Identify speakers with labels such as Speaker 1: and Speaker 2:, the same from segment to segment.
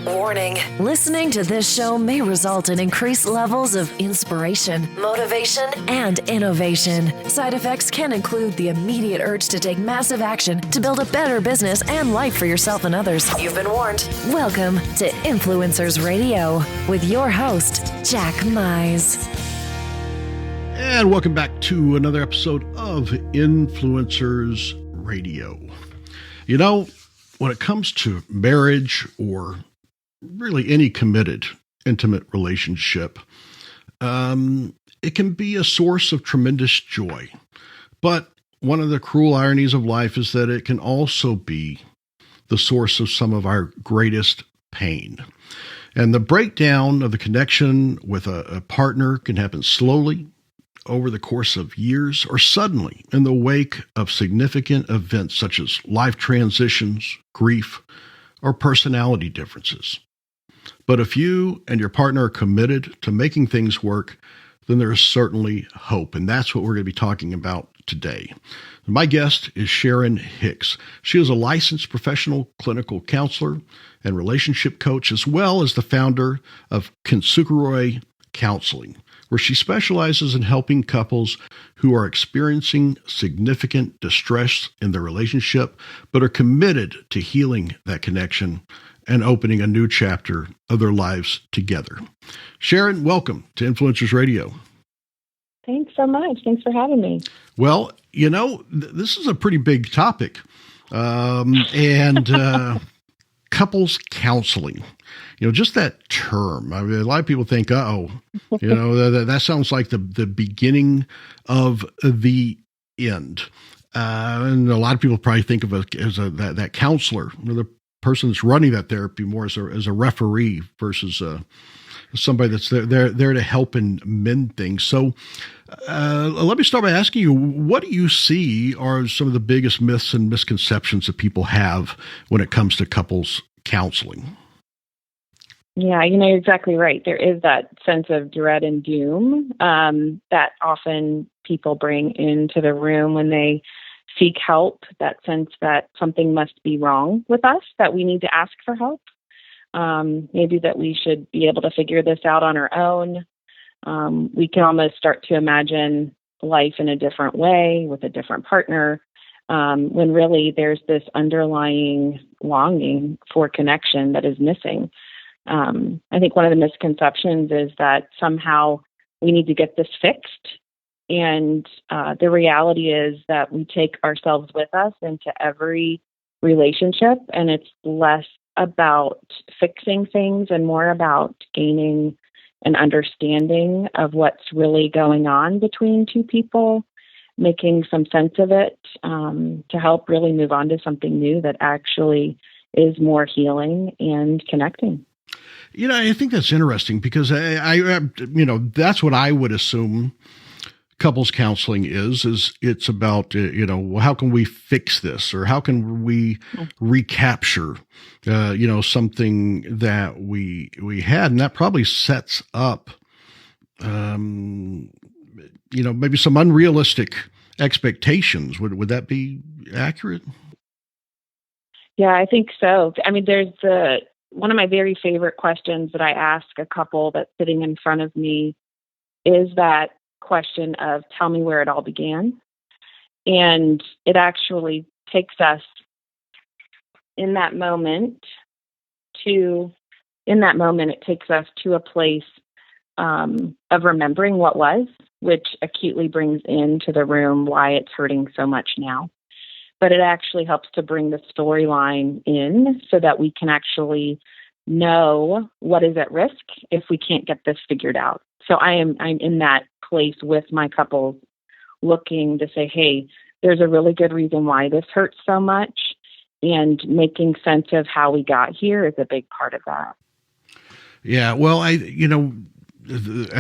Speaker 1: Warning. Listening to this show may result in increased levels of inspiration, motivation, and innovation. Side effects can include the immediate urge to take massive action to build a better business and life for yourself and others. You've been warned. Welcome to Influencers Radio with your host, Jack Mize.
Speaker 2: And welcome back to another episode of Influencers Radio. You know, when it comes to marriage or really any committed, intimate relationship, it can be a source of tremendous joy. But one of the cruel ironies of life is that it can also be the source of some of our greatest pain. And the breakdown of the connection with a partner can happen slowly over the course of years or suddenly in the wake of significant events such as life transitions, grief, or personality differences. But if you and your partner are committed to making things work, then there is certainly hope. And that's what we're going to be talking about today. My guest is Sharon Hicks. She is a licensed professional clinical counselor and relationship coach, as well as the founder of Kintsukuroi Counseling, where she specializes in helping couples who are experiencing significant distress in their relationship, but are committed to healing that connection and opening a new chapter of their lives together. Sharon, welcome to Influencers Radio.
Speaker 3: Thanks so much. Thanks for having me.
Speaker 2: Well, you know, this is a pretty big topic. Couples counseling, you know, just that term. I mean, a lot of people think, you know, that sounds like the beginning of the end. And a lot of people probably think of it as that counselor, the person that's running that therapy more as a referee versus somebody that's there to help and mend things. So let me start by asking you, what do you see are some of the biggest myths and misconceptions that people have when it comes to couples counseling?
Speaker 3: Yeah, you know, you're exactly right. There is that sense of dread and doom that often people bring into the room when they seek help, that sense that something must be wrong with us, that we need to ask for help. Maybe that we should be able to figure this out on our own. We can almost start to imagine life in a different way with a different partner, when really there's this underlying longing for connection that is missing. I think one of the misconceptions is that somehow we need to get this fixed. And the reality is that we take ourselves with us into every relationship, and it's less about fixing things and more about gaining an understanding of what's really going on between two people, making some sense of it to help really move on to something new that actually is more healing and connecting.
Speaker 2: You know, I think that's interesting because I you know, that's what I would assume couples counseling is it's about, you know, how can we fix this, or how can we recapture, you know, something that we had, and that probably sets up, you know, maybe some unrealistic expectations. Would that be accurate?
Speaker 3: Yeah, I think so. I mean, there's one of my very favorite questions that I ask a couple that's sitting in front of me is that question of, tell me where it all began. And it actually takes us in that moment it takes us to a place of remembering what was, which acutely brings into the room why it's hurting so much now. But it actually helps to bring the storyline in so that we can actually know what is at risk if we can't get this figured out. So I'm in that place with my couples, looking to say, hey, there's a really good reason why this hurts so much, and making sense of how we got here is a big part of that.
Speaker 2: Yeah, well, I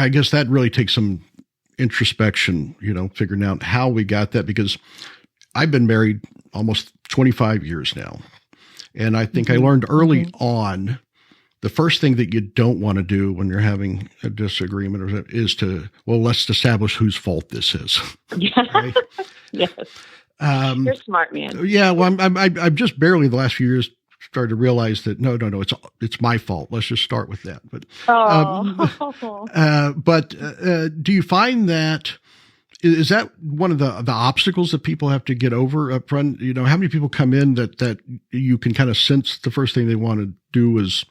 Speaker 2: guess that really takes some introspection, you know, figuring out how we got that, because I've been married almost 25 years now. And I think I learned early on, the first thing that you don't want to do when you're having a disagreement is to, well, let's establish whose fault this is.
Speaker 3: Yeah.
Speaker 2: Right?
Speaker 3: Yes. You're smart, man.
Speaker 2: Yeah. Well, I'm just barely the last few years started to realize that no, it's my fault. Let's just start with that. But do you find that is that one of the obstacles that people have to get over up front? You know, how many people come in that you can kind of sense the first thing they want to do is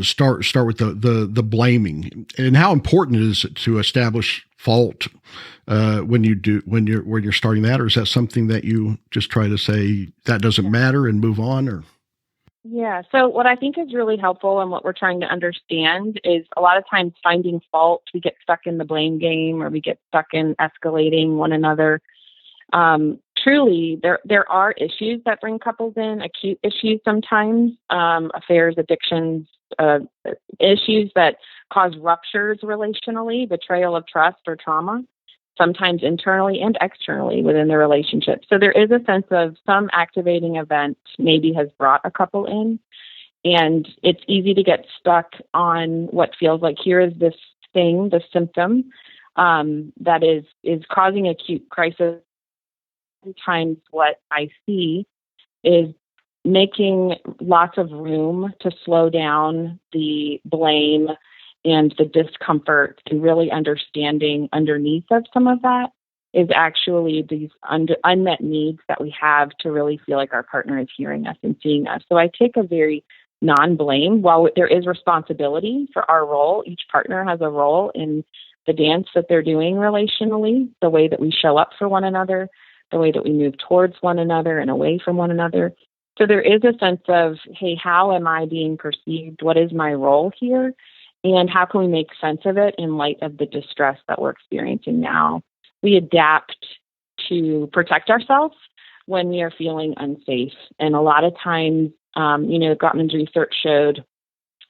Speaker 2: start with the blaming, and how important is it to establish fault when you're starting that, or is that something that you just try to say that doesn't matter and move on? Or
Speaker 3: yeah, so what I think is really helpful and what we're trying to understand is a lot of times finding fault, we get stuck in the blame game or we get stuck in escalating one another. Truly, there are issues that bring couples in, acute issues sometimes, affairs, addictions, issues that cause ruptures relationally, betrayal of trust or trauma, sometimes internally and externally within the relationship. So there is a sense of some activating event maybe has brought a couple in, and it's easy to get stuck on what feels like here is this thing, the symptom that is causing acute crisis. Sometimes what I see is making lots of room to slow down the blame and the discomfort, and really understanding underneath of some of that is actually these unmet needs that we have to really feel like our partner is hearing us and seeing us. So I take a very non-blame. While there is responsibility for our role, each partner has a role in the dance that they're doing relationally, the way that we show up for one another, the way that we move towards one another and away from one another. So there is a sense of, hey, how am I being perceived? What is my role here? And how can we make sense of it in light of the distress that we're experiencing now? We adapt to protect ourselves when we are feeling unsafe. And a lot of times, Gottman's research showed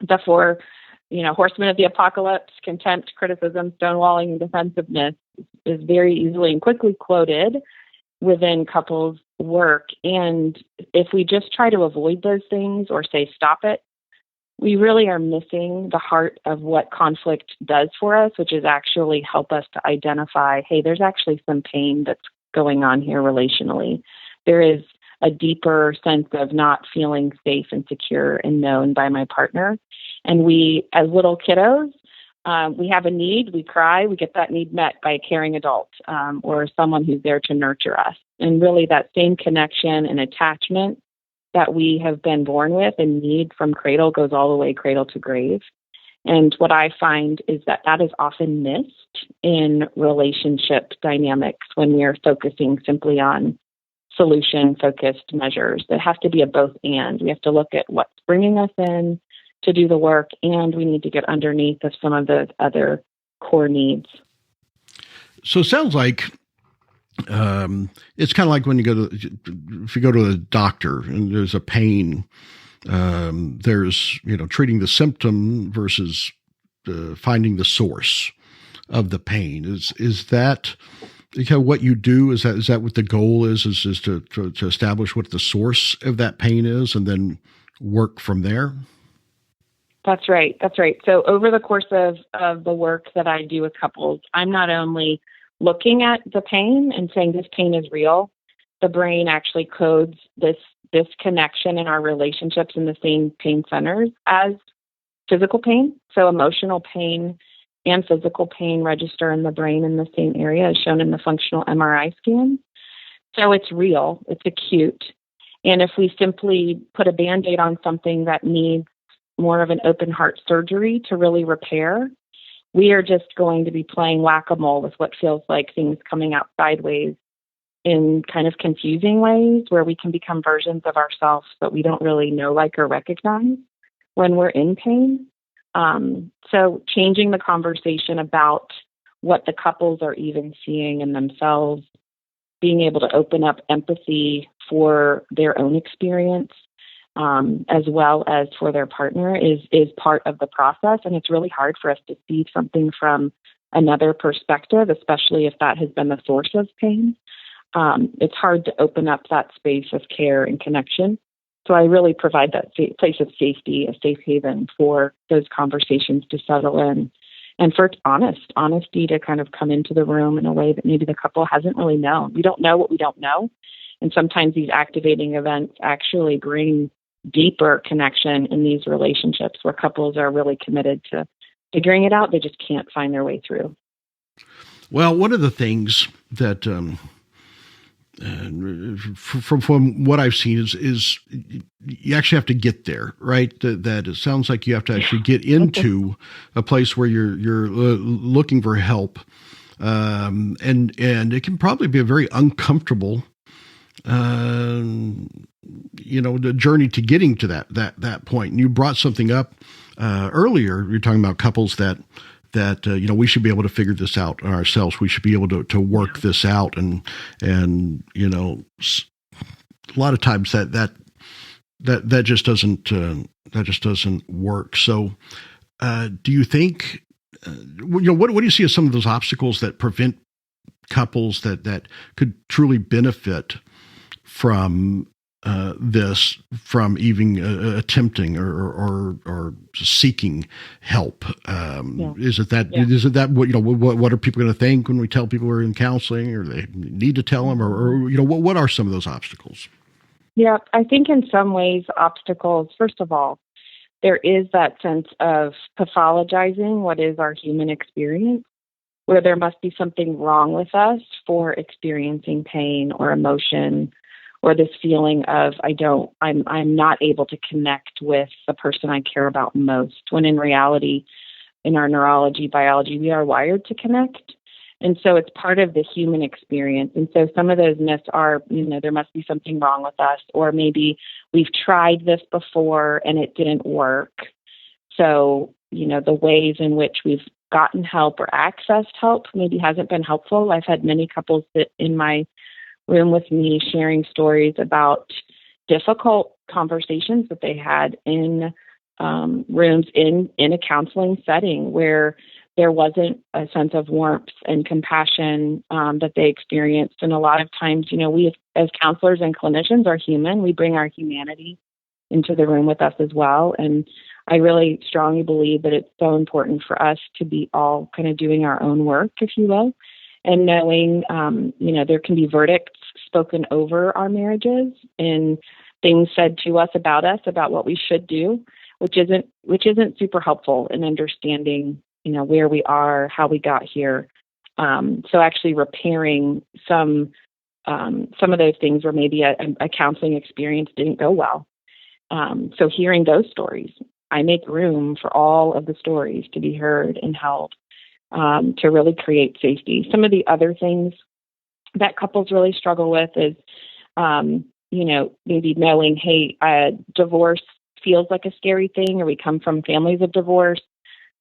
Speaker 3: the four, horsemen of the apocalypse: contempt, criticism, stonewalling, and defensiveness is very easily and quickly quoted within couples' work. And if we just try to avoid those things or say, stop it, we really are missing the heart of what conflict does for us, which is actually help us to identify, hey, there's actually some pain that's going on here relationally. There is a deeper sense of not feeling safe and secure and known by my partner. And we, as little kiddos, we have a need, we cry, we get that need met by a caring adult or someone who's there to nurture us. And really that same connection and attachment that we have been born with and need from cradle goes all the way cradle to grave. And what I find is that is often missed in relationship dynamics when we are focusing simply on solution-focused measures. There has to be a both and. We have to look at what's bringing us in to do the work, and we need to get underneath of some of the other core needs.
Speaker 2: So it sounds like it's kind of like when if you go to a doctor and there's a pain, there's, treating the symptom versus finding the source of the pain. Is that what you do? Is that what the goal is to establish what the source of that pain is and then work from there?
Speaker 3: That's right. So over the course of the work that I do with couples, I'm not only looking at the pain and saying this pain is real. The brain actually codes this connection in our relationships in the same pain centers as physical pain. So emotional pain and physical pain register in the brain in the same area as shown in the functional MRI scan. So it's real, it's acute. And if we simply put a Band-Aid on something that needs more of an open heart surgery to really repair, we are just going to be playing whack-a-mole with what feels like things coming out sideways in kind of confusing ways where we can become versions of ourselves that we don't really know, like, or recognize when we're in pain. So changing the conversation about what the couples are even seeing in themselves, being able to open up empathy for their own experience, as well as for their partner is part of the process. And it's really hard for us to see something from another perspective, especially if that has been the source of pain. It's hard to open up that space of care and connection. So I really provide that place of safety, a safe haven for those conversations to settle in and for honesty to kind of come into the room in a way that maybe the couple hasn't really known. We don't know what we don't know. And sometimes these activating events actually bring deeper connection in these relationships where couples are really committed to figuring it out. They just can't find their way through.
Speaker 2: Well, one of the things that from what I've seen is you actually have to get there, right? That it sounds like you have to actually get into a place where you're looking for help, and it can probably be a very uncomfortable, the journey to getting to that point. And you brought something up earlier. You're talking about couples that we should be able to figure this out ourselves. We should be able to work this out, and a lot of times that just doesn't work. So, do you think what do you see as some of those obstacles that prevent couples that could truly benefit from this, from even attempting or seeking help? Is it that what are people going to think when we tell people we're in counseling, or they need to tell them, or what are some of those obstacles?
Speaker 3: Yeah, I think in some ways obstacles, first of all, there is that sense of pathologizing what is our human experience, where there must be something wrong with us for experiencing pain or emotion, or this feeling of I'm not able to connect with the person I care about most, when in reality, in our neurology, biology, we are wired to connect. And so it's part of the human experience. And so some of those myths are, there must be something wrong with us, or maybe we've tried this before and it didn't work. So, the ways in which we've gotten help or accessed help maybe hasn't been helpful. I've had many couples sit in my room with me sharing stories about difficult conversations that they had in rooms in a counseling setting where there wasn't a sense of warmth and compassion that they experienced. And a lot of times, we as counselors and clinicians are human. We bring our humanity into the room with us as well. And I really strongly believe that it's so important for us to be all kind of doing our own work, if you will, and knowing, there can be verdicts spoken over our marriages and things said to us about what we should do, which isn't super helpful in understanding, where we are, how we got here. So actually repairing some of those things where maybe a counseling experience didn't go well. So hearing those stories, I make room for all of the stories to be heard and held, to really create safety. Some of the other things that couples really struggle with is, maybe knowing, hey, divorce feels like a scary thing, or we come from families of divorce.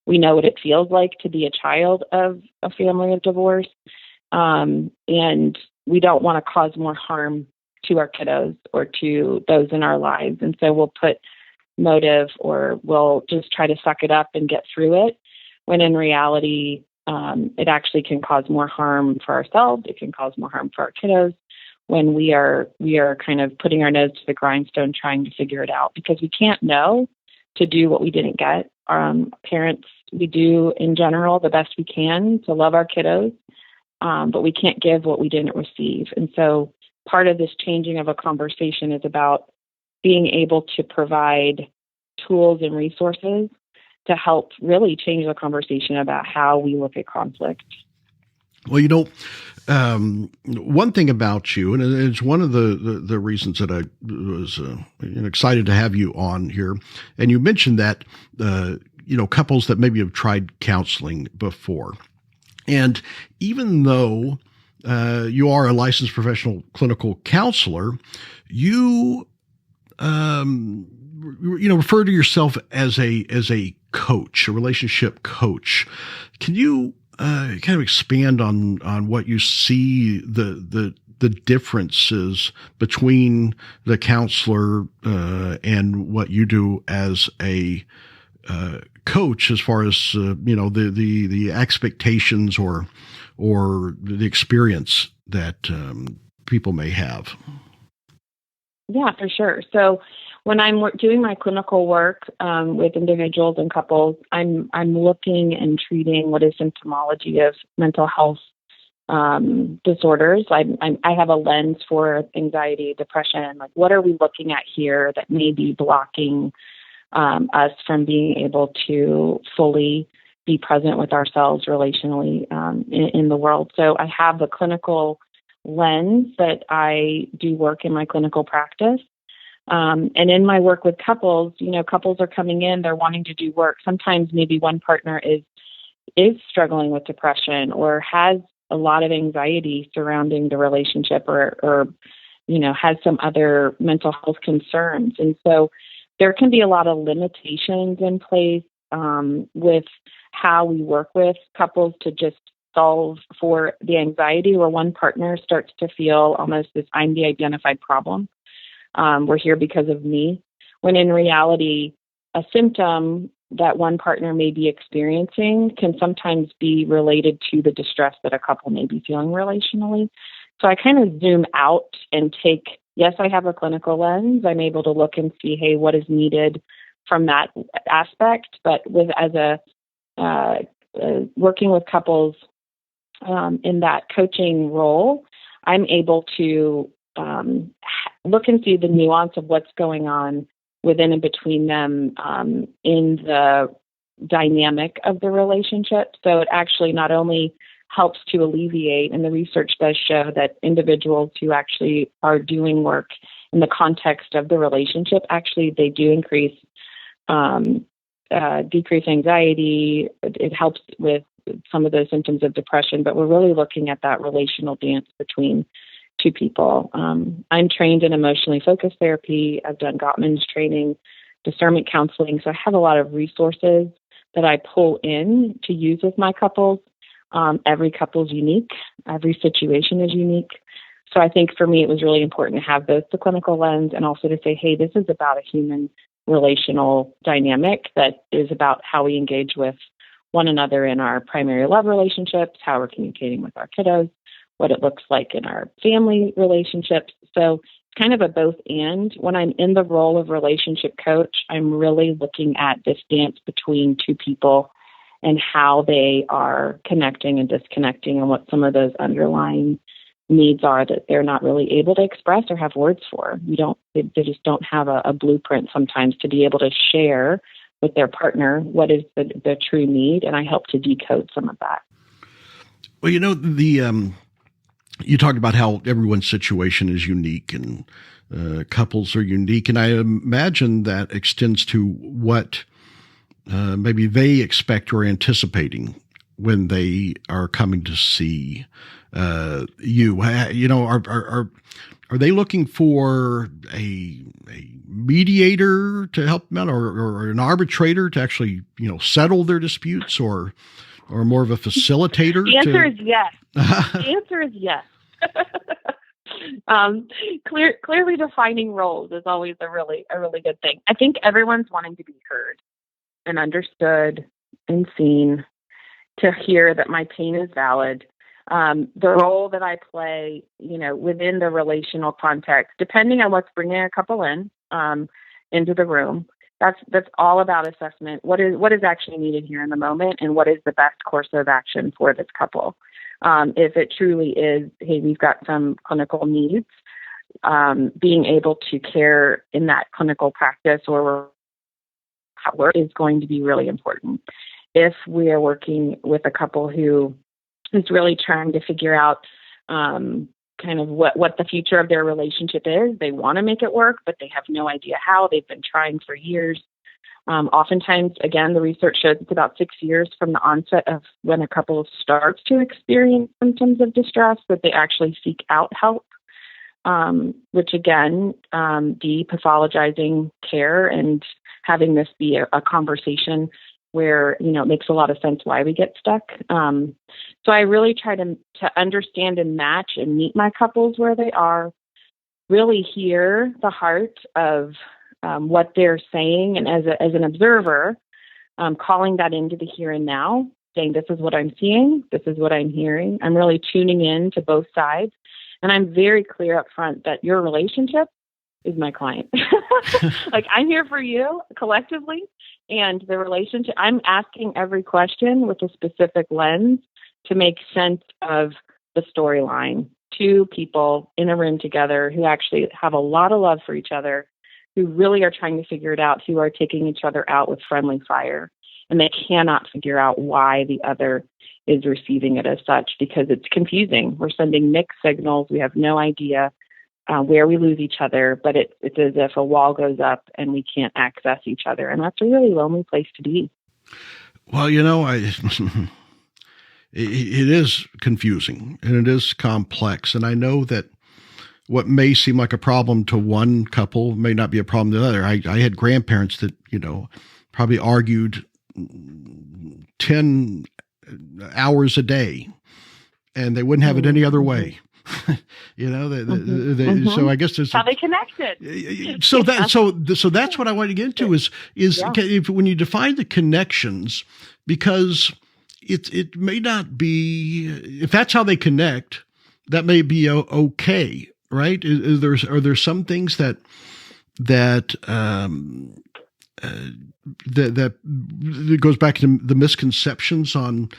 Speaker 3: We know what it feels like to be a child of a family of divorce. And we don't want to cause more harm to our kiddos or to those in our lives. And so we'll put motive, or we'll just try to suck it up and get through it, when in reality, it actually can cause more harm for ourselves. It can cause more harm for our kiddos when we are kind of putting our nose to the grindstone trying to figure it out, because we can't know to do what we didn't get. Parents, we do in general the best we can to love our kiddos, but we can't give what we didn't receive. And so part of this changing of a conversation is about being able to provide tools and resources to help really change the conversation about how we look at conflict.
Speaker 2: Well, one thing about you, and it's one of the reasons that I was excited to have you on here, and you mentioned that couples that maybe have tried counseling before, and even though you are a licensed professional clinical counselor, you refer to yourself as a coach, a relationship coach. Can you kind of expand on what you see the differences between the counselor and what you do as a coach, as far as the expectations or the experience that people may have?
Speaker 3: Yeah, for sure. So when I'm doing my clinical work with individuals and couples, I'm looking and treating what is symptomology of mental health disorders. I have a lens for anxiety, depression. Like, what are we looking at here that may be blocking us from being able to fully be present with ourselves relationally in the world? So I have the clinical lens that I do work in my clinical practice. And in my work with couples, couples are coming in, they're wanting to do work. Sometimes maybe one partner is struggling with depression or has a lot of anxiety surrounding the relationship or has some other mental health concerns. And so there can be a lot of limitations in place with how we work with couples to just solve for the anxiety, where one partner starts to feel almost as I'm the identified problem. We're here because of me, when in reality, a symptom that one partner may be experiencing can sometimes be related to the distress that a couple may be feeling relationally. So I kind of zoom out and yes, I have a clinical lens. I'm able to look and see, hey, what is needed from that aspect. But working with couples in that coaching role, I'm able to look and see the nuance of what's going on within and between them in the dynamic of the relationship. So it actually not only helps to alleviate, and the research does show that individuals who actually are doing work in the context of the relationship, actually they do decrease anxiety. It helps with some of those symptoms of depression, but we're really looking at that relational dance between two people. I'm trained in emotionally focused therapy. I've done Gottman's training, Discernment Counseling. So I have a lot of resources that I pull in to use with my couples. Every couple's unique. Every situation is unique. So I think for me, it was really important to have both the clinical lens and also to say, hey, this is about a human relational dynamic that is about how we engage with one another in our primary love relationships, how we're communicating with our kiddos, what it looks like in our family relationships. So it's kind of a both and. When I'm in the role of relationship coach, I'm really looking at this dance between two people and how they are connecting and disconnecting and what some of those underlying needs are that they're not really able to express or have words for. They just don't have a blueprint sometimes to be able to share with their partner what is the true need, and I help to decode some of that.
Speaker 2: Well, you talked about how everyone's situation is unique and couples are unique, and I imagine that extends to what maybe they expect or anticipating when they are coming to see you. Are they looking for a mediator to help them out, or an arbitrator to actually settle their disputes, or more of a facilitator?
Speaker 3: The answer is yes. The answer is yes. Clearly defining roles is always a really good thing. I think everyone's wanting to be heard and understood and seen, to hear that my pain is valid. The role that I play, within the relational context, depending on what's bringing a couple into the room, that's all about assessment. What is actually needed here in the moment, and what is the best course of action for this couple? If it truly is, hey, we've got some clinical needs, being able to care in that clinical practice or work is going to be really important. If we are working with a couple who is really trying to figure out kind of what the future of their relationship is, they want to make it work, but they have no idea how. They've been trying for years. Oftentimes, again, the research shows it's about 6 years from the onset of when a couple starts to experience symptoms of distress that they actually seek out help, which again, pathologizing care and having this be a conversation where, it makes a lot of sense why we get stuck. So I really try to understand and match and meet my couples where they are, really hear the heart of what they're saying. And as an observer, calling that into the here and now, saying, this is what I'm seeing, this is what I'm hearing. I'm really tuning in to both sides. And I'm very clear up front that your relationship is my client. Like, I'm here for you collectively, and the relationship, I'm asking every question with a specific lens to make sense of the storyline. Two people in a room together who actually have a lot of love for each other, who really are trying to figure it out, who are taking each other out with friendly fire. And they cannot figure out why the other is receiving it as such, because it's confusing. We're sending mixed signals. We have no idea where we lose each other, but it's as if a wall goes up and we can't access each other. And that's a really lonely place to be.
Speaker 2: Well, it is confusing and it is complex. And I know that what may seem like a problem to one couple may not be a problem to the other. I had grandparents that, probably argued 10 hours a day, and they wouldn't have it any other way. So I guess there's
Speaker 3: how they connected.
Speaker 2: So that's what I want to get into is when you define the connections, because it may not be, if that's how they connect, that may be okay, right? Are there some things that goes back to the misconceptions on,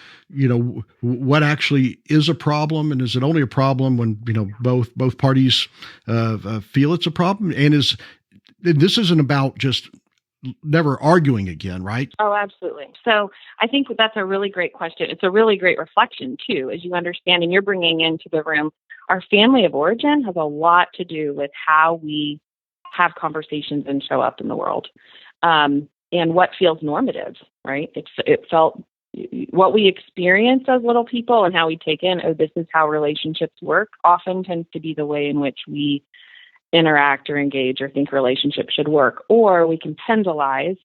Speaker 2: what actually is a problem, and is it only a problem when, both parties feel it's a problem, and this isn't about just never arguing again, right?
Speaker 3: Oh, absolutely. So I think that's a really great question. It's a really great reflection too, as you understand, and you're bringing into the room, our family of origin has a lot to do with how we have conversations and show up in the world. And what feels normative, right? It felt what we experience as little people and how we take in, this is how relationships work, often tends to be the way in which we interact or engage or think relationships should work. Or we can pendularize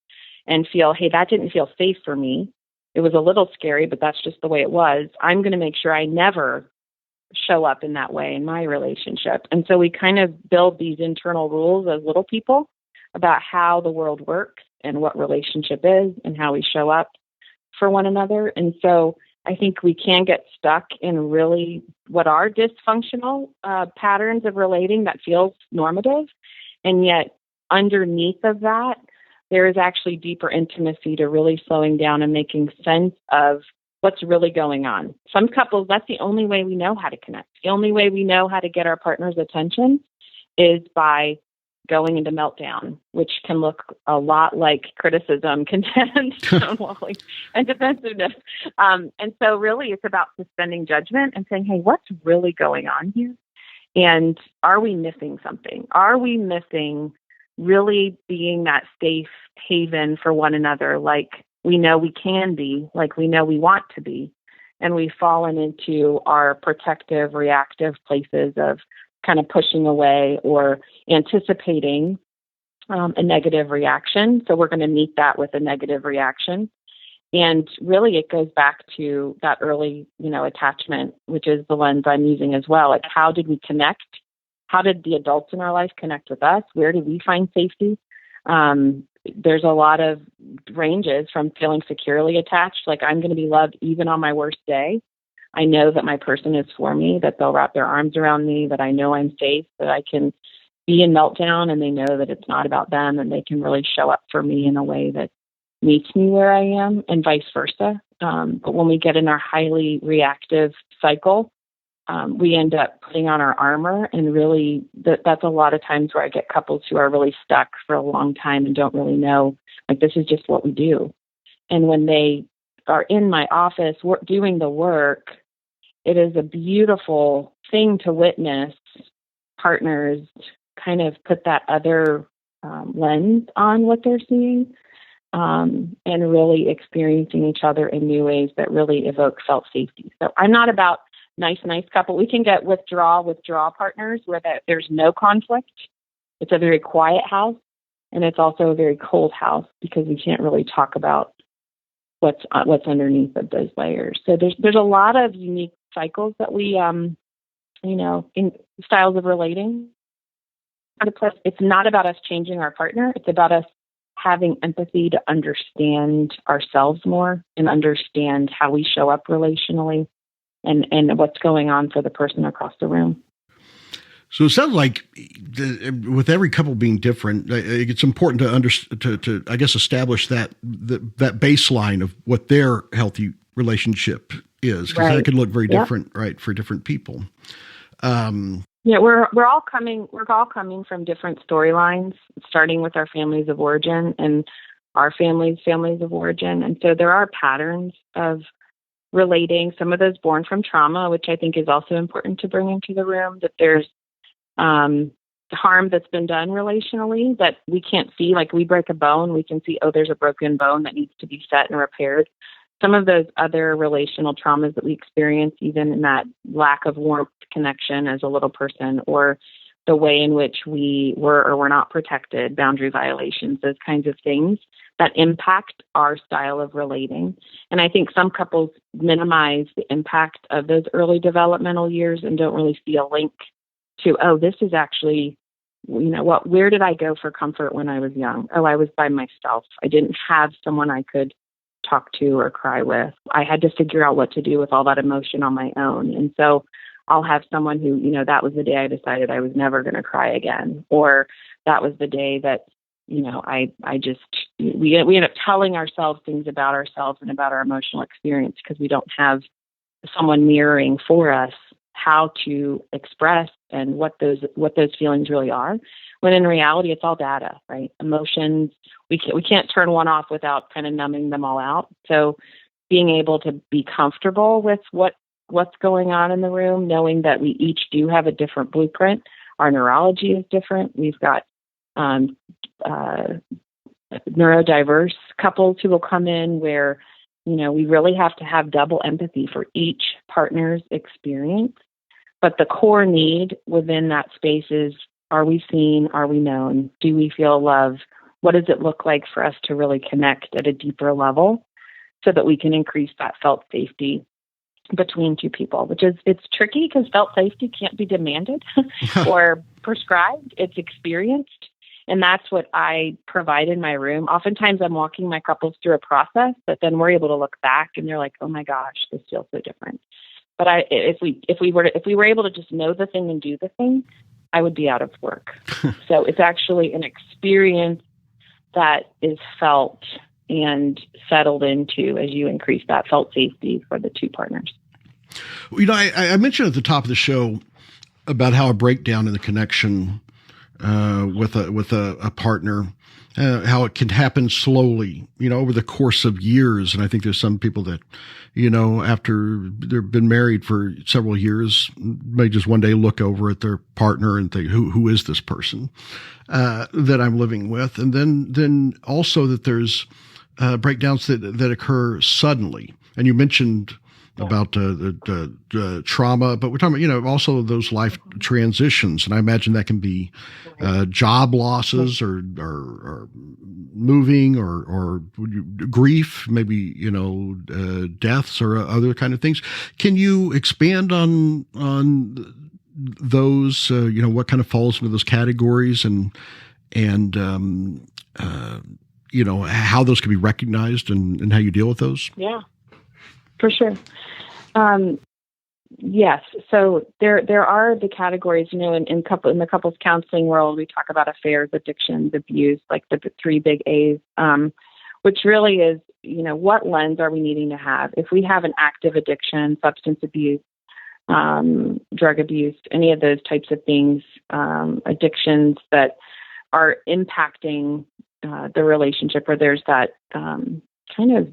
Speaker 3: and feel, hey, that didn't feel safe for me. It was a little scary, but that's just the way it was. I'm going to make sure I never show up in that way in my relationship. And so we kind of build these internal rules as little people about how the world works and what relationship is and how we show up for one another. And so I think we can get stuck in really what are dysfunctional patterns of relating that feels normative. And yet underneath of that, there is actually deeper intimacy to really slowing down and making sense of what's really going on. Some couples, that's the only way we know how to connect. The only way we know how to get our partner's attention is by going into meltdown, which can look a lot like criticism, contempt, stonewalling, and defensiveness. And so really it's about suspending judgment and saying, hey, what's really going on here? And are we missing something? Are we missing really being that safe haven for one another, like we know we can be, like we know we want to be? And we've fallen into our protective, reactive places of kind of pushing away or anticipating a negative reaction. So we're going to meet that with a negative reaction. And really it goes back to that early, attachment, which is the lens I'm using as well. Like, how did we connect? How did the adults in our life connect with us? Where did we find safety? There's a lot of ranges from feeling securely attached, like I'm going to be loved even on my worst day. I know that my person is for me, that they'll wrap their arms around me, that I know I'm safe, that I can be in meltdown and they know that it's not about them and they can really show up for me in a way that meets me where I am, and vice versa. But when we get in our highly reactive cycle, we end up putting on our armor, and really that's a lot of times where I get couples who are really stuck for a long time and don't really know, like, this is just what we do. And when they are in my office doing the work, it is a beautiful thing to witness partners kind of put that other lens on what they're seeing, and really experiencing each other in new ways that really evoke felt safety. So I'm not about nice couple. We can get withdraw partners where there's no conflict. It's a very quiet house, and it's also a very cold house because we can't really talk about what's underneath of those layers. So there's a lot of unique cycles that we, in styles of relating. It's not about us changing our partner. It's about us having empathy to understand ourselves more and understand how we show up relationally and what's going on for the person across the room.
Speaker 2: So it sounds like with every couple being different, it's important to I guess establish that baseline of what their healthy relationship is, because that can look very different, right, for different people.
Speaker 3: Yeah, we're all coming from different storylines, starting with our families of origin and our families of origin. And so there are patterns of relating, some of those born from trauma, which I think is also important to bring into the room, that there's harm that's been done relationally that we can't see. Like we break a bone, we can see, oh, there's a broken bone that needs to be set and repaired. Some of those other relational traumas that we experience, even in that lack of warmth connection as a little person, or the way in which we were or were not protected, boundary violations, those kinds of things that impact our style of relating. And I think some couples minimize the impact of those early developmental years and don't really see a link to, oh, this is actually, where did I go for comfort when I was young? Oh, I was by myself. I didn't have someone I could talk to or cry with. I had to figure out what to do with all that emotion on my own. And so I'll have someone who, that was the day I decided I was never going to cry again. Or that was the day that, we end up telling ourselves things about ourselves and about our emotional experience because we don't have someone mirroring for us how to express and what those feelings really are. When in reality, it's all data, right? Emotions, we can't turn one off without kind of numbing them all out. So being able to be comfortable with what's going on in the room, knowing that we each do have a different blueprint. Our neurology is different. We've got neurodiverse couples who will come in where, we really have to have double empathy for each partner's experience. But the core need within that space is, are we seen? Are we known? Do we feel love? What does it look like for us to really connect at a deeper level so that we can increase that felt safety between two people, it's tricky because felt safety can't be demanded or prescribed. It's experienced. And that's what I provide in my room. Oftentimes I'm walking my couples through a process, but then we're able to look back and they're like, oh my gosh, this feels so different. But if we were able to just know the thing and do the thing, I would be out of work. So it's actually an experience that is felt and settled into as you increase that felt safety for the two partners.
Speaker 2: I mentioned at the top of the show about how a breakdown in the connection with a partner, how it can happen slowly, over the course of years. And I think there's some people that, after they've been married for several years, may just one day look over at their partner and think, who is this person that I'm living with? And then also that there's breakdowns that occur suddenly. And you mentioned about the trauma, but we're talking about, also those life transitions. And I imagine that can be job losses or moving or grief, maybe, deaths or other kind of things. Can you expand on those, what kind of falls into those categories and how those can be recognized and how you deal with those?
Speaker 3: Yeah, for sure. Yes. So there are the categories, in the couples counseling world, we talk about affairs, addictions, abuse, like the three big A's, which really is, what lens are we needing to have? If we have an active addiction, substance abuse, drug abuse, any of those types of things, addictions that are impacting the relationship, where there's that kind of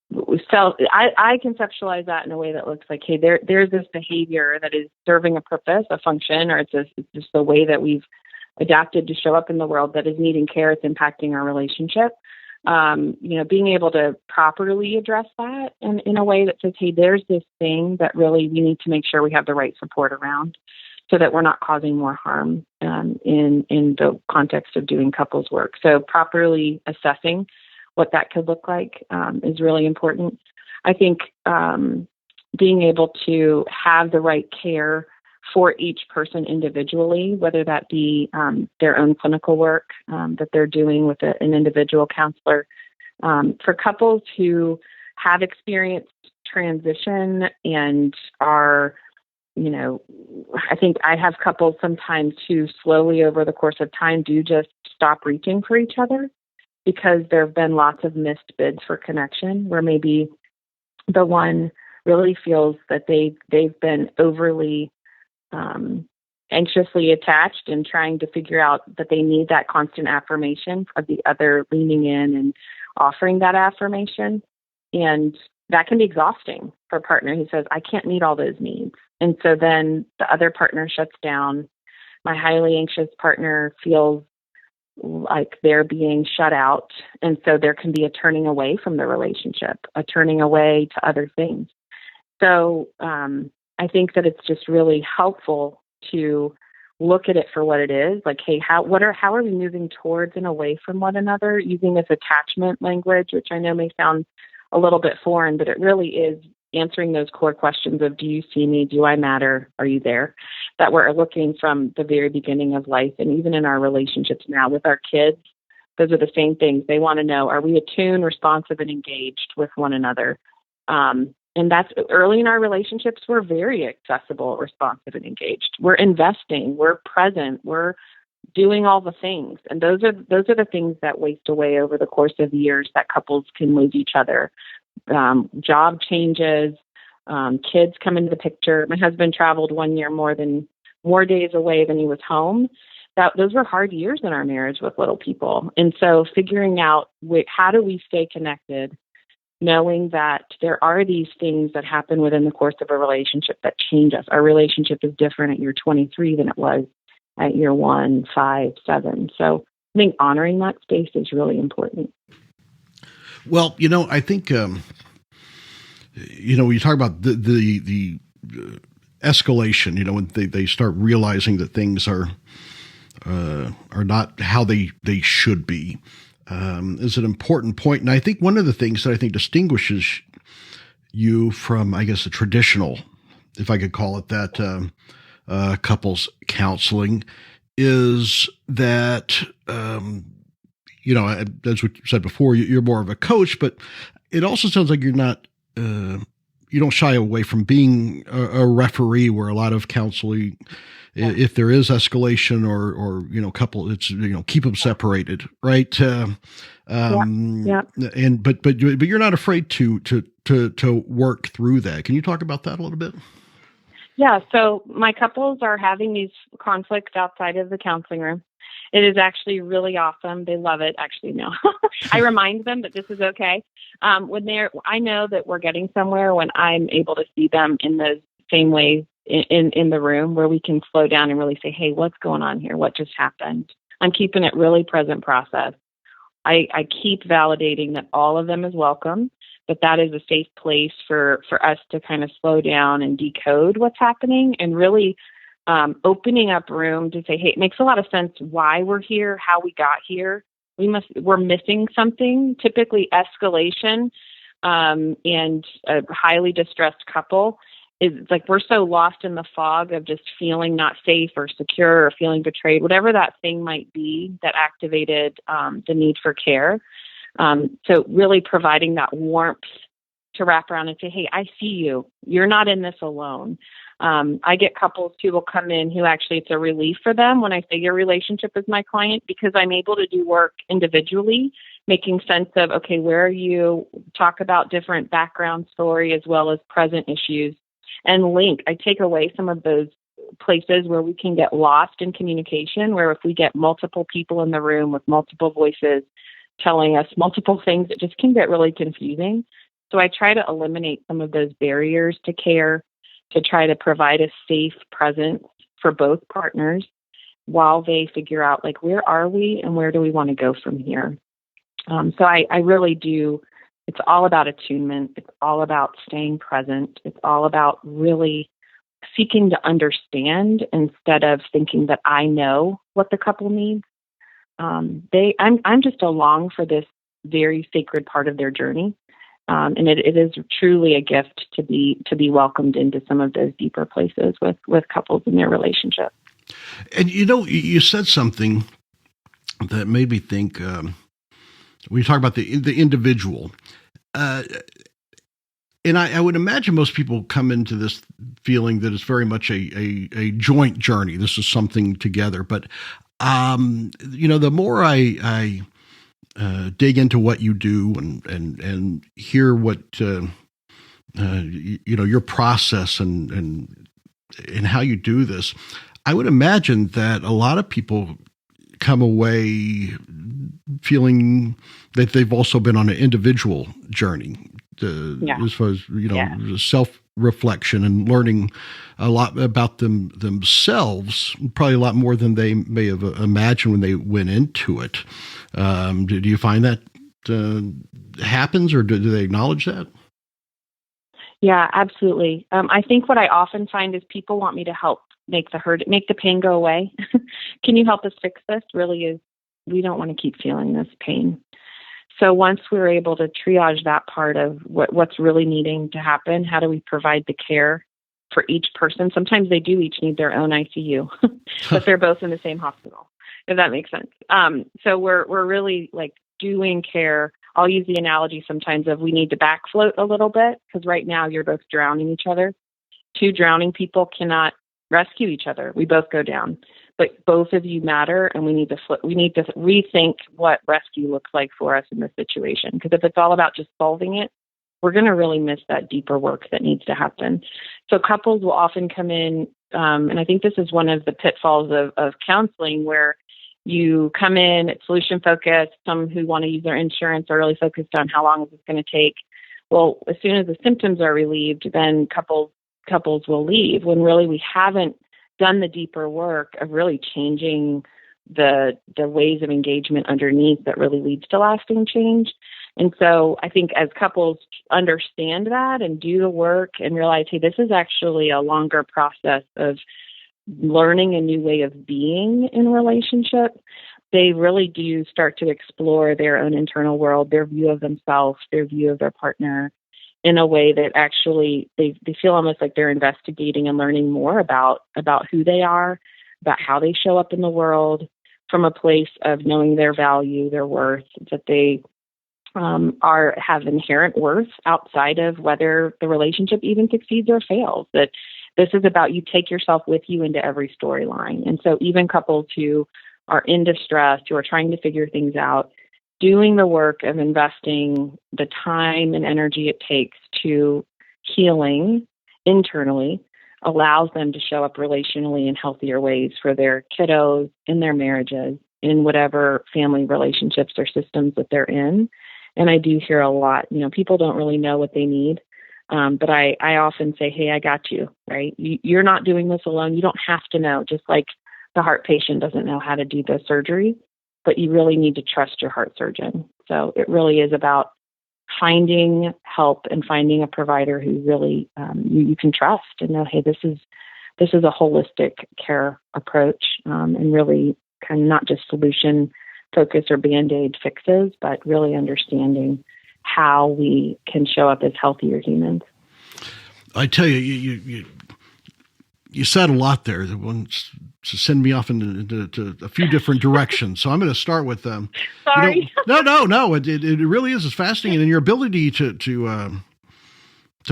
Speaker 3: I conceptualize that in a way that looks like, hey, there's this behavior that is serving a purpose, a function, or it's just the way that we've adapted to show up in the world that is needing care. It's impacting our relationship. Being able to properly address that in a way that says, hey, there's this thing that really we need to make sure we have the right support around so that we're not causing more harm in the context of doing couples work. So properly assessing what that could look like is really important. I think being able to have the right care for each person individually, whether that be their own clinical work that they're doing with an individual counselor. For couples who have experienced transition and are, I think I have couples sometimes who slowly over the course of time do just stop reaching for each other, because there have been lots of missed bids for connection, where maybe the one really feels that they've been overly anxiously attached and trying to figure out that they need that constant affirmation of the other leaning in and offering that affirmation. And that can be exhausting for a partner who says, I can't meet all those needs. And so then the other partner shuts down. My highly anxious partner feels like they're being shut out. And so there can be a turning away from the relationship, a turning away to other things. So I think that it's just really helpful to look at it for what it is. Like, hey, how are we moving towards and away from one another, using this attachment language, which I know may sound a little bit foreign, but it really is answering those core questions of, do you see me? Do I matter? Are you there? That we're looking from the very beginning of life. And even in our relationships now with our kids, those are the same things. They want to know, are we attuned, responsive, and engaged with one another? And that's early in our relationships, we're very accessible, responsive, and engaged. We're investing, we're present, we're doing all the things. And those are the things that waste away over the course of years that couples can lose each other. Job changes, kids come into the picture. My husband traveled 1 year more days away than he was home. Those were hard years in our marriage with little people. And so figuring out how do we stay connected, knowing that there are these things that happen within the course of a relationship that change us. Our relationship is different at year 23 than it was at year 1, 5, 7. So I think honoring that space is really important.
Speaker 2: Well, I think, when you talk about the escalation, when they start realizing that things are not how they should be, is an important point. And I think one of the things that I think distinguishes you from, I guess, a traditional, if I could call it that, couples counseling, is that, as we said before, you're more of a coach, but it also sounds like you're not, you don't shy away from being a referee, where a lot of counseling, if there is escalation or couple, it's, keep them separated, right?
Speaker 3: Yeah.
Speaker 2: And, but you're not afraid to work through that. Can you talk about that a little bit?
Speaker 3: Yeah. So my couples are having these conflicts outside of the counseling room. It is actually really awesome. They love it. Actually, no, I remind them that this is okay. I know that we're getting somewhere when I'm able to see them in those same ways in the room, where we can slow down and really say, hey, what's going on here? What just happened? I'm keeping it really present process. I keep validating that all of them is welcome, but that is a safe place for us to kind of slow down and decode what's happening, and really opening up room to say, hey, it makes a lot of sense why we're here, how we got here. We're missing something, typically escalation, and a highly distressed couple is like, we're so lost in the fog of just feeling not safe or secure or feeling betrayed, whatever that thing might be that activated the need for care. So really providing that warmth to wrap around and say, hey, I see you. You're not in this alone. I get couples who will come in who actually, it's a relief for them when I say your relationship is my client, because I'm able to do work individually, making sense of, okay, where are you? Talk about different background story as well as present issues, and link. I take away some of those places where we can get lost in communication, where if we get multiple people in the room with multiple voices telling us multiple things, it just can get really confusing. So I try to eliminate some of those barriers to care, to try to provide a safe presence for both partners while they figure out, like, where are we and where do we want to go from here? So I really do. It's all about attunement. It's all about staying present. It's all about really seeking to understand instead of thinking that I know what the couple needs. I'm just along for this very sacred part of their journey. And it is truly a gift to be welcomed into some of those deeper places with couples in their relationship.
Speaker 2: And you said something that made me think. We talk about the individual, and I would imagine most people come into this feeling that it's very much a joint journey. This is something together. But the more I dig into what you do and hear what your process and how you do this, I would imagine that a lot of people come away feeling that they've also been on an individual journey, as far as self-reflection and learning a lot about themselves, probably a lot more than they may have imagined when they went into it. Do you find that happens, or do they acknowledge that?
Speaker 3: Yeah, absolutely. I think what I often find is people want me to help make the pain go away. Can you help us fix this? Really is, we don't want to keep feeling this pain. So once we're able to triage that part of what's really needing to happen, how do we provide the care for each person? Sometimes they do each need their own ICU, but they're both in the same hospital, if that makes sense. So we're really like doing care. I'll use the analogy sometimes of we need to back float a little bit, because right now you're both drowning each other. Two drowning people cannot rescue each other. We both go down. But both of you matter, and we need to rethink what rescue looks like for us in this situation. Because if it's all about just solving it, we're going to really miss that deeper work that needs to happen. So couples will often come in, and I think this is one of the pitfalls of counseling, where you come in, it's solution focused. Some who want to use their insurance are really focused on how long is this going to take. Well, as soon as the symptoms are relieved, then couples will leave, when really we haven't done the deeper work of really changing the ways of engagement underneath that really leads to lasting change. And so I think as couples understand that and do the work and realize, hey, this is actually a longer process of learning a new way of being in relationship, they really do start to explore their own internal world, their view of themselves, their view of their partner, in a way that actually they feel almost like they're investigating and learning more about who they are, about how they show up in the world, from a place of knowing their value, their worth, that they have inherent worth outside of whether the relationship even succeeds or fails. That this is about you take yourself with you into every storyline. And so even couples who are in distress, who are trying to figure things out, doing the work of investing the time and energy it takes to healing internally allows them to show up relationally in healthier ways for their kiddos, in their marriages, in whatever family relationships or systems that they're in. And I do hear a lot, people don't really know what they need. But I often say, hey, I got you, right? You're not doing this alone. You don't have to know, just like the heart patient doesn't know how to do the surgery, but you really need to trust your heart surgeon. So it really is about finding help and finding a provider who really you can trust and know, hey, this is a holistic care approach, and really kind of not just solution focus or Band-Aid fixes, but really understanding how we can show up as healthier humans.
Speaker 2: I tell you, you said a lot there that wants to send me off into a few different directions. So I'm going to start with
Speaker 3: Sorry.
Speaker 2: No. It really is fascinating, and your ability to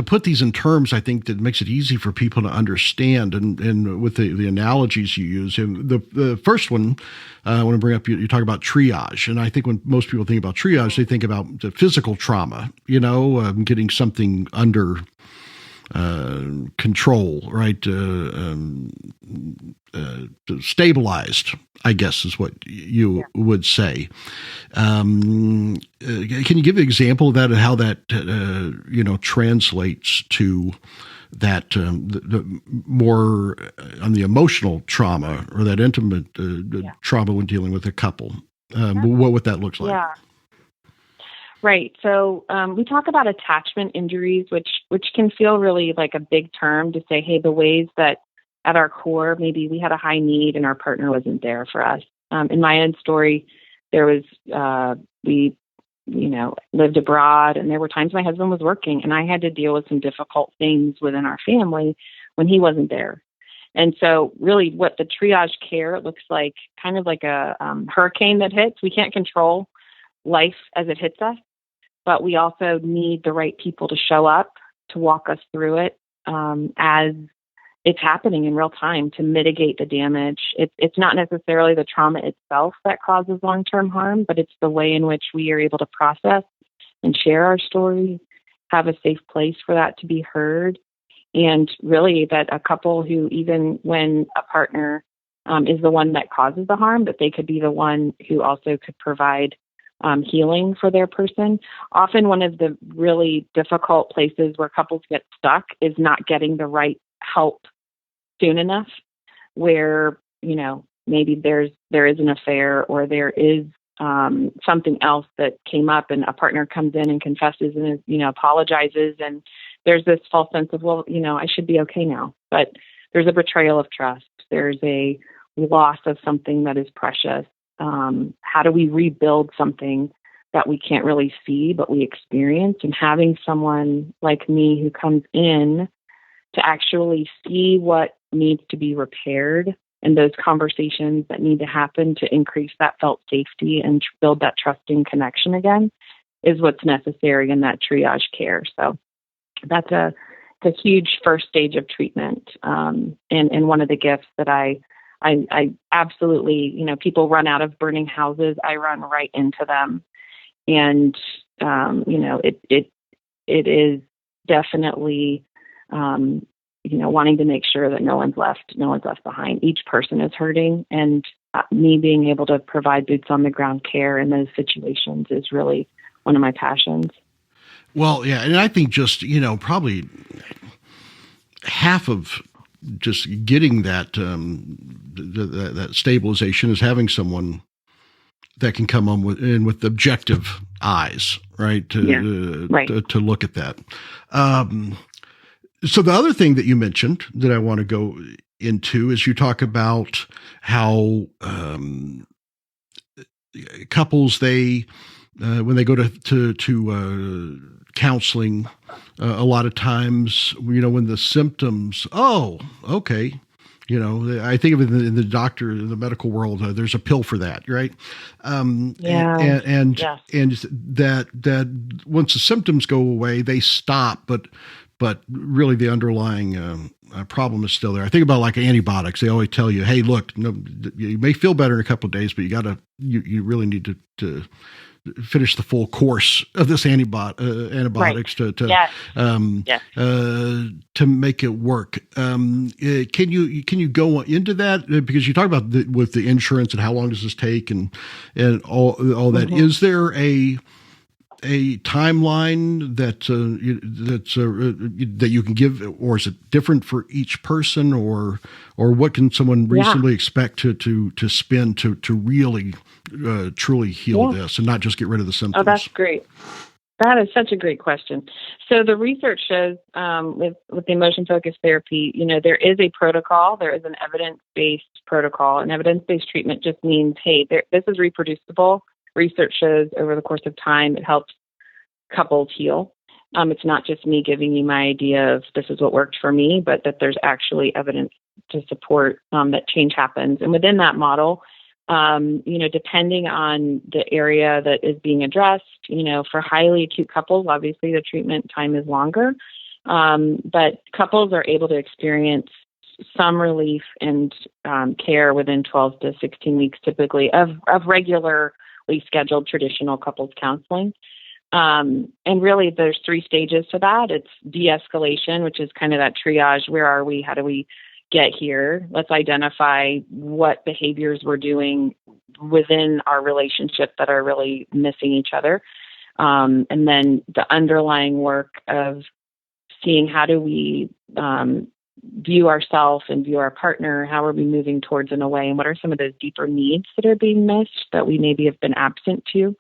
Speaker 2: put these in terms, I think, that makes it easy for people to understand. And with the analogies you use, and the first one I want to bring up, you talk about triage, and I think when most people think about triage, they think about the physical trauma, getting something under control, right? Stabilized, I guess, is what you would say. Can you give an example of that and how that, translates to that the more on the emotional trauma or that intimate trauma when dealing with a couple? What that looks like?
Speaker 3: Yeah. Right. So we talk about attachment injuries, which can feel really like a big term to say, hey, the ways that at our core, maybe we had a high need and our partner wasn't there for us. In my own story, there was, we lived abroad, and there were times my husband was working and I had to deal with some difficult things within our family when he wasn't there. And so really what the triage care looks like, kind of like a hurricane that hits. We can't control life as it hits us, but we also need the right people to show up to walk us through it as it's happening in real time to mitigate the damage. It's not necessarily the trauma itself that causes long-term harm, but it's the way in which we are able to process and share our story, have a safe place for that to be heard. And really that a couple who, even when a partner is the one that causes the harm, that they could be the one who also could provide healing for their person. Often one of the really difficult places where couples get stuck is not getting the right help soon enough, where, maybe there is an affair, or there is something else that came up, and a partner comes in and confesses and, apologizes. And there's this false sense of, well, I should be okay now. But there's a betrayal of trust. There's a loss of something that is precious. How do we rebuild something that we can't really see, but we experience? And having someone like me who comes in to actually see what needs to be repaired, and those conversations that need to happen to increase that felt safety and build that trusting connection again, is what's necessary in that triage care. So that's a huge first stage of treatment, and one of the gifts that I absolutely, people run out of burning houses, I run right into them. And, it is definitely, wanting to make sure that no one's left behind. Each person is hurting, and me being able to provide boots on the ground care in those situations is really one of my passions.
Speaker 2: Well, yeah. And I think just, probably half of just getting that, that stabilization is having someone that can come on with objective eyes, right? To look at that. So the other thing that you mentioned that I want to go into is you talk about how couples, they when they go to counseling, a lot of times, when the symptoms, okay. I think of it in the medical world, there's a pill for that, right? And that once the symptoms go away, they stop, but really the underlying problem is still there. I think about like antibiotics. They always tell you, hey, look, no, you may feel better in a couple of days, but you really need to finish the full course of this antibiotics to make it work. Can you go into that, because you talk about with the insurance and how long does this take and all that? Mm-hmm. Is there a timeline that you can give, or is it different for each person, or what can someone reasonably expect to spend to really truly heal this and not just get rid of the symptoms?
Speaker 3: Oh, that's great. That is such a great question. So the research shows with the emotion-focused therapy, there is a protocol. There is an evidence-based protocol. And evidence-based treatment just means, hey, this is reproducible. Research shows over the course of time, it helps couples heal. It's not just me giving you my idea of this is what worked for me, but that there's actually evidence to support that change happens. And within that model, depending on the area that is being addressed, for highly acute couples, obviously the treatment time is longer. But couples are able to experience some relief and care within 12 to 16 weeks, typically, of regularly scheduled traditional couples counseling. And really, there's 3 stages to that. It's de-escalation, which is kind of that triage. Where are we? How do we get here? Let's identify what behaviors we're doing within our relationship that are really missing each other. And then the underlying work of seeing how do we view ourselves and view our partner, how are we moving towards and away, and what are some of those deeper needs that are being missed that we maybe have been absent to.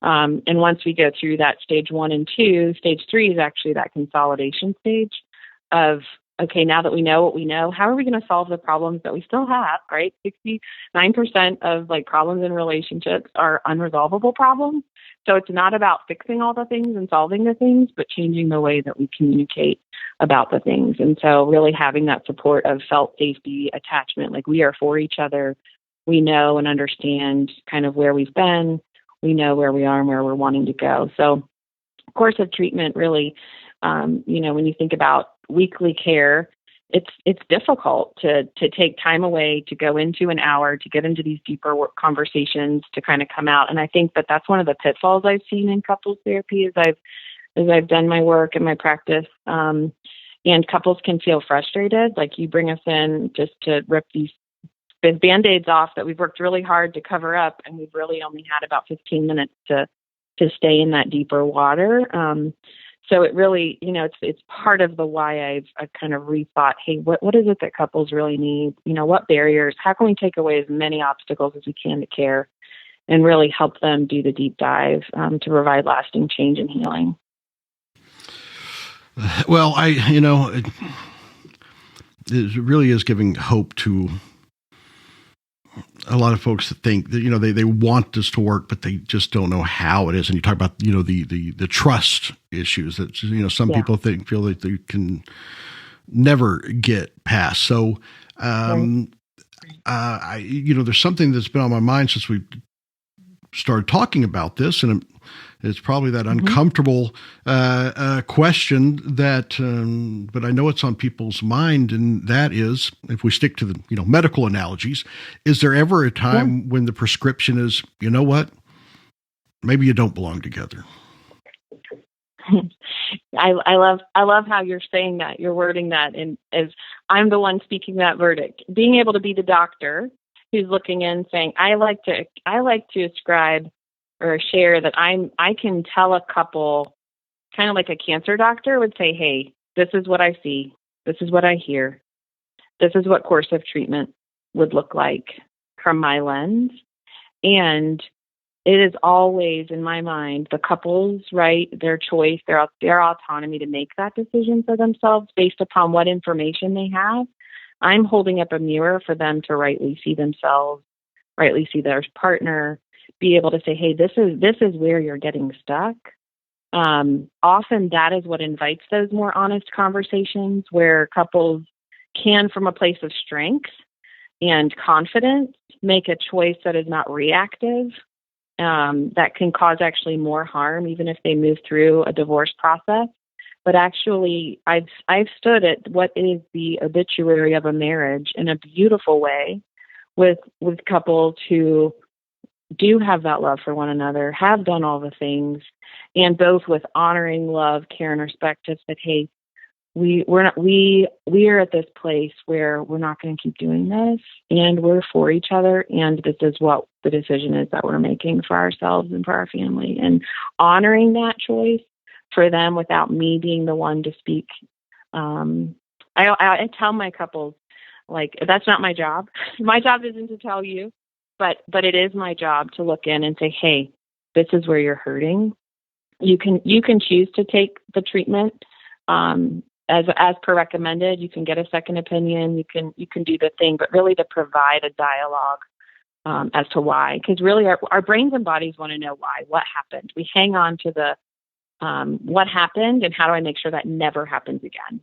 Speaker 3: And once we go through that stage 1 and 2, stage 3 is actually that consolidation stage of, okay, now that we know what we know, how are we going to solve the problems that we still have, right? 69% of problems in relationships are unresolvable problems. So it's not about fixing all the things and solving the things, but changing the way that we communicate about the things. And so really having that support of felt safety, attachment, like we are for each other. We know and understand kind of where we've been. We know where we are and where we're wanting to go. So course of treatment really, when you think about weekly care, it's difficult to take time away, to go into an hour, to get into these deeper conversations, to kind of come out. And I think that's one of the pitfalls I've seen in couples therapy is I've as I've done my work and my practice. And couples can feel frustrated. Like, you bring us in just to rip these Band-Aids off that we've worked really hard to cover up, and we've really only had about 15 minutes to stay in that deeper water. So it really, it's part of the why I've kind of rethought, hey, what is it that couples really need? What barriers? How can we take away as many obstacles as we can to care, and really help them do the deep dive to provide lasting change and healing?
Speaker 2: Well, it really is giving hope to a lot of folks that think that, they want this to work, but they just don't know how it is. And you talk about, the trust issues that, some people feel that they can never get past. So, there's something that's been on my mind since we started talking about this, and it's probably that uncomfortable question that, but I know it's on people's mind, and that is, if we stick to the medical analogies, is there ever a time when the prescription is, you know what, maybe you don't belong together?
Speaker 3: I love how you're saying that, you're wording that, and as I'm the one speaking that verdict, being able to be the doctor who's looking in saying, I like to ascribe or share that I can tell a couple, kind of like a cancer doctor would say, hey, this is what I see. This is what I hear. This is what course of treatment would look like from my lens. And it is always, in my mind, the couple's right, their choice, their autonomy to make that decision for themselves based upon what information they have. I'm holding up a mirror for them to rightly see themselves, rightly see their partner, be able to say, hey, this is where you're getting stuck. Often that is what invites those more honest conversations where couples can, from a place of strength and confidence, make a choice that is not reactive, that can cause actually more harm, even if they move through a divorce process. But actually, I've stood at what is the obituary of a marriage in a beautiful way with couples who do have that love for one another, have done all the things, and both with honoring, love, care, and respect have said, hey, we are at this place where we're not going to keep doing this, and we're for each other, and this is what the decision is that we're making for ourselves and for our family, and honoring that choice for them without me being the one to speak. I tell my couples, like, that's not my job. My job isn't to tell you, but it is my job to look in and say, hey, this is where you're hurting. You can choose to take the treatment as per recommended. You can get a second opinion. You can do the thing, but really to provide a dialogue as to why, because really our brains and bodies want to know why, what happened. We hang on to the what happened and how do I make sure that never happens again.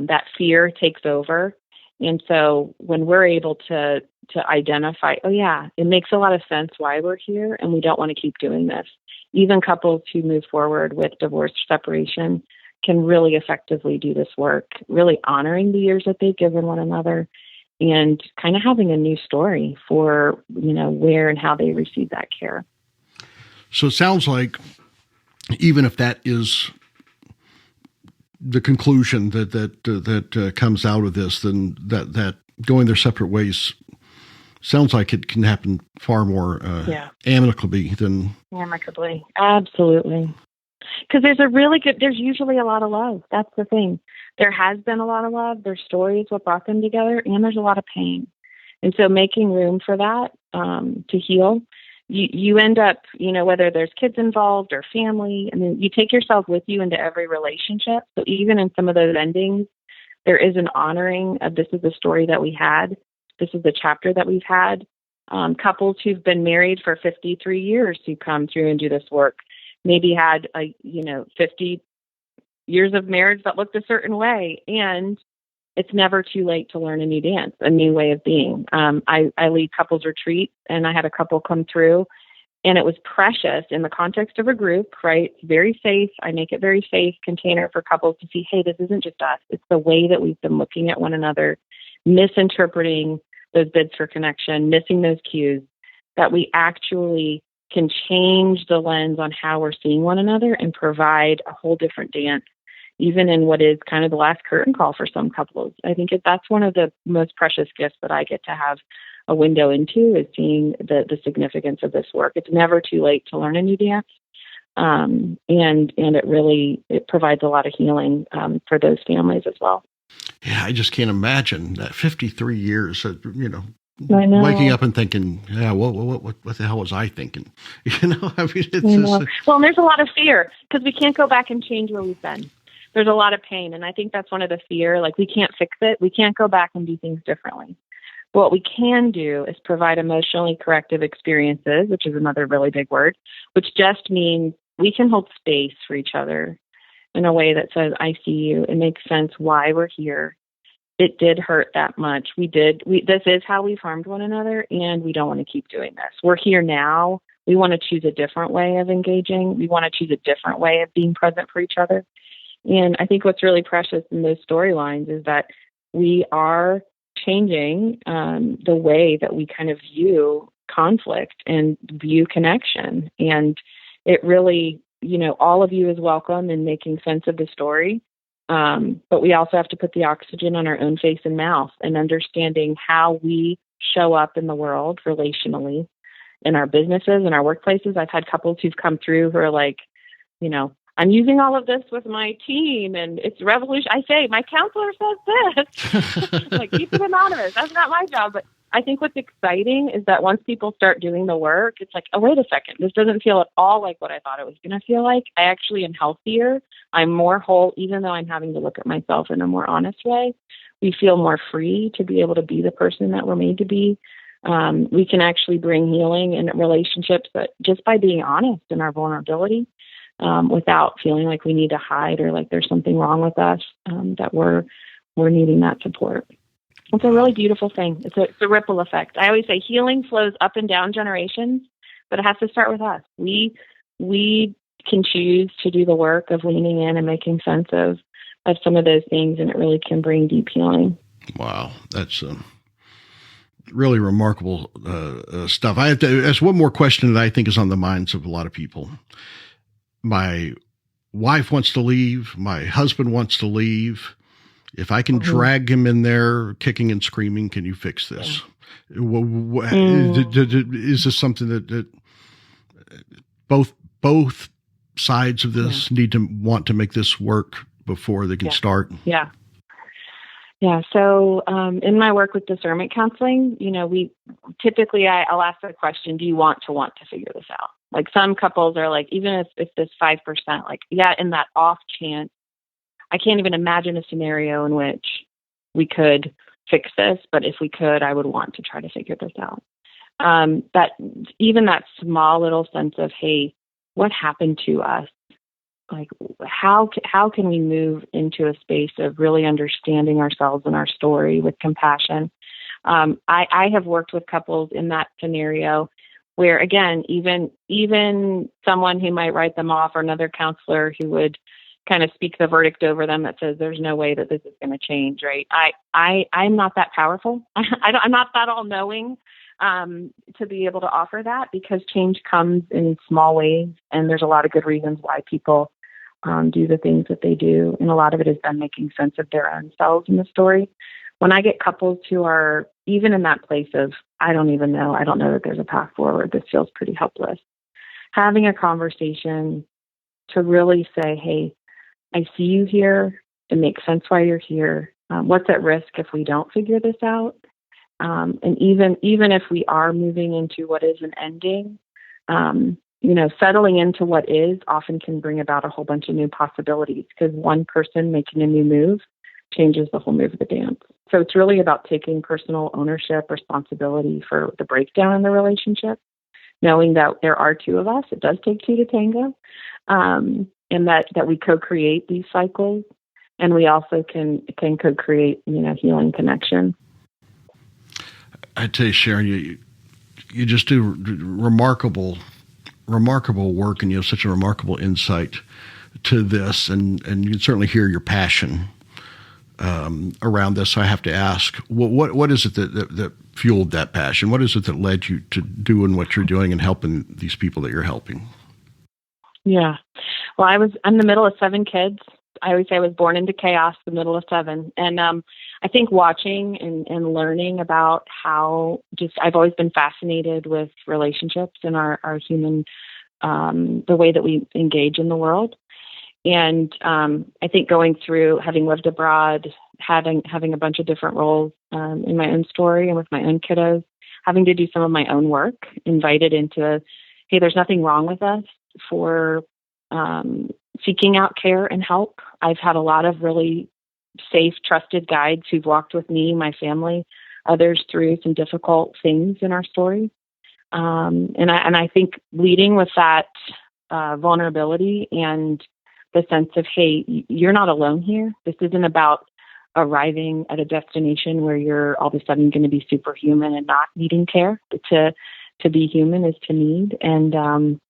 Speaker 3: That fear takes over. And so when we're able to identify, oh yeah, it makes a lot of sense why we're here and we don't want to keep doing this. Even couples who move forward with divorce, separation can really effectively do this work, really honoring the years that they've given one another and kind of having a new story for, where and how they receive that care.
Speaker 2: So it sounds like even if that is the conclusion that comes out of this, then that going their separate ways sounds like it can happen far more amicably than
Speaker 3: amicably. Absolutely, because there's usually a lot of love. That's the thing. There has been a lot of love. Their story is what brought them together, and there's a lot of pain. And so making room for that to heal. You end up, whether there's kids involved or family, I mean, you take yourself with you into every relationship. So even in some of those endings, there is an honoring of this is the story that we had. This is the chapter that we've had. Couples who've been married for 53 years who come through and do this work, maybe had 50 years of marriage that looked a certain way. And it's never too late to learn a new dance, a new way of being. I lead couples retreat, and I had a couple come through, and it was precious in the context of a group, right? It's very safe. I make it very safe container for couples to see, hey, this isn't just us. It's the way that we've been looking at one another, misinterpreting those bids for connection, missing those cues, that we actually can change the lens on how we're seeing one another and provide a whole different dance, even in what is kind of the last curtain call for some couples. I think that's one of the most precious gifts that I get to have a window into, is seeing the significance of this work. It's never too late to learn a new dance. And it provides a lot of healing for those families as well.
Speaker 2: Yeah, I just can't imagine that 53 years,
Speaker 3: I know.
Speaker 2: waking up and thinking, yeah, what the hell was I thinking? I mean, it's
Speaker 3: well, and there's a lot of fear because we can't go back and change where we've been. There's a lot of pain. And I think that's one of the fear, like we can't fix it. We can't go back and do things differently. What we can do is provide emotionally corrective experiences, which is another really big word, which just means we can hold space for each other in a way that says, I see you. It makes sense why we're here. It did hurt that much. This is how we've harmed one another, and we don't want to keep doing this. We're here now. We want to choose a different way of engaging. We want to choose a different way of being present for each other. And I think what's really precious in those storylines is that we are changing the way that we kind of view conflict and view connection. And it really, all of you is welcome in making sense of the story. But we also have to put the oxygen on our own face and mouth, and understanding how we show up in the world relationally, in our businesses, in our workplaces. I've had couples who've come through who are like, I'm using all of this with my team and it's revolution. I say, my counselor says this. Like, keep it anonymous. That's not my job. But I think what's exciting is that once people start doing the work, it's like, oh, wait a second. This doesn't feel at all like what I thought it was going to feel like. I actually am healthier. I'm more whole, even though I'm having to look at myself in a more honest way. We feel more free to be able to be the person that we're made to be. We can actually bring healing in relationships, but just by being honest in our vulnerability, without feeling like we need to hide or like there's something wrong with us, that we're needing that support. It's a really beautiful thing. It's a ripple effect. I always say healing flows up and down generations, but it has to start with us. We can choose to do the work of leaning in and making sense of some of those things, and it really can bring deep healing.
Speaker 2: Wow, that's really remarkable stuff. I have to ask one more question that I think is on the minds of a lot of people. My wife wants to leave. My husband wants to leave. If I can drag him in there kicking and screaming, can you fix this? Is this something that both sides of this need to want to make this work before they can start?
Speaker 3: Yeah. So in my work with Discernment Counseling, we typically, I'll ask the question, do you want to figure this out? Like, some couples are like, even if this 5%, like, in that off chance, I can't even imagine a scenario in which we could fix this, but if we could, I would want to try to figure this out. That even that small little sense of, hey, what happened to us? Like, how can we move into a space of really understanding ourselves and our story with compassion? I have worked with couples in that scenario where, again, even someone who might write them off, or another counselor who would kind of speak the verdict over them that says there's no way that this is going to change, right? I'm not that powerful. I'm not that all-knowing to be able to offer that, because change comes in small ways, and there's a lot of good reasons why people do the things that they do, and a lot of it is them making sense of their own selves in the story. When I get couples who are even in that place of, I don't know that there's a path forward, this feels pretty helpless, having a conversation to really say, hey, I see you here. It makes sense why you're here. What's at risk if we don't figure this out? And even if we are moving into what is an ending, settling into what is often can bring about a whole bunch of new possibilities, because one person making a new move changes the whole move of the dance. So it's really about taking personal ownership, responsibility for the breakdown in the relationship, knowing that there are two of us. It does take two to tango. And that we co-create these cycles, and we also can co-create, healing connection.
Speaker 2: I tell you, Sharon, you just do remarkable work, and you have such a remarkable insight to this, and you can certainly hear your passion around this. So I have to ask, what is it that fueled that passion? What is it that led you to doing what you're doing and helping these people that you're helping?
Speaker 3: Yeah. Well, I'm the middle of 7 kids. I always say I was born into chaos, the middle of 7. And I think watching and learning about how I've always been fascinated with relationships and our human, the way that we engage in the world. And I think going through having lived abroad, having a bunch of different roles in my own story and with my own kiddos, having to do some of my own work, invited into, hey, there's nothing wrong with us for seeking out care and help. I've had a lot of really safe, trusted guides who've walked with me, my family, others through some difficult things in our story. And I think leading with that vulnerability and the sense of, hey, you're not alone here. This isn't about arriving at a destination where you're all of a sudden going to be superhuman and not needing care. To be human is to need, and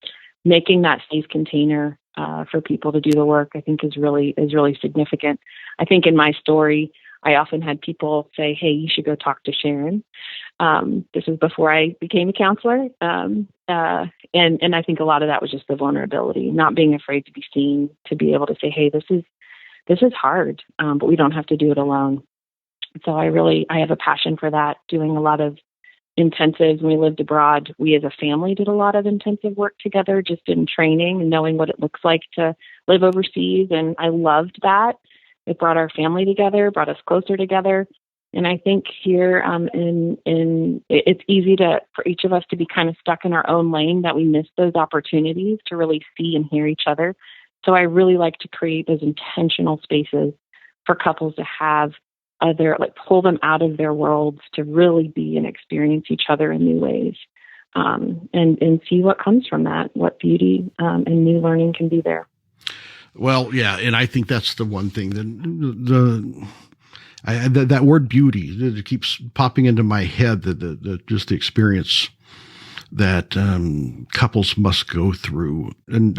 Speaker 3: making that safe container for people to do the work, I think is really significant. I think in my story, I often had people say, hey, you should go talk to Sharon. This was before I became a counselor. And I think a lot of that was just the vulnerability, not being afraid to be seen, to be able to say, hey, this is hard, but we don't have to do it alone. So I have a passion for that, doing a lot of intensives. When we lived abroad, we as a family did a lot of intensive work together, just in training and knowing what it looks like to live overseas. And I loved that. It brought our family together, brought us closer together. And I think here it's easy for each of us to be kind of stuck in our own lane, that we miss those opportunities to really see and hear each other. So I really like to create those intentional spaces for couples to have pull them out of their worlds to really be and experience each other in new ways, and see what comes from that, what beauty and new learning can be there.
Speaker 2: Well, yeah, and I think that's the one thing that word beauty, it keeps popping into my head, just the experience that couples must go through, and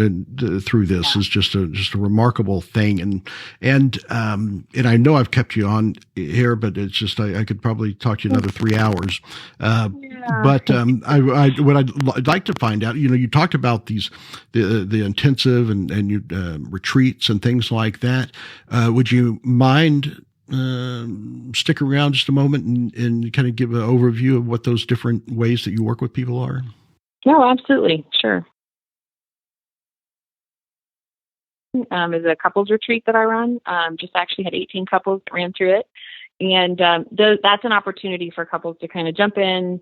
Speaker 2: through this is just a remarkable thing. And I know I've kept you on here, but it's just I could probably talk to you another 3 hours. But what I'd like to find out, you talked about the intensive and you retreats and things like that. Would you mind stick around just a moment and kind of give an overview of what those different ways that you work with people are?
Speaker 3: No, absolutely. Sure. Is a couples retreat that I run. Just actually had 18 couples that ran through it. And that's an opportunity for couples to kind of jump in,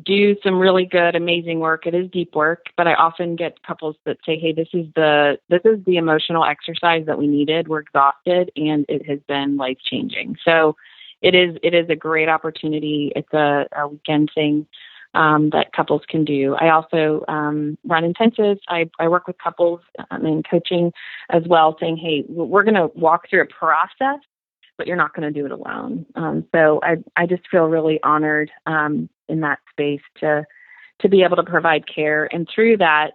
Speaker 3: do some really good, amazing work. It is deep work, but I often get couples that say, hey, this is the emotional exercise that we needed. We're exhausted, and it has been life-changing. So it is a great opportunity. It's a weekend thing that couples can do. I also run intensives. I work with couples in coaching as well, saying, hey, we're going to walk through a process, but you're not going to do it alone. So I just feel really honored in that space to be able to provide care. And through that,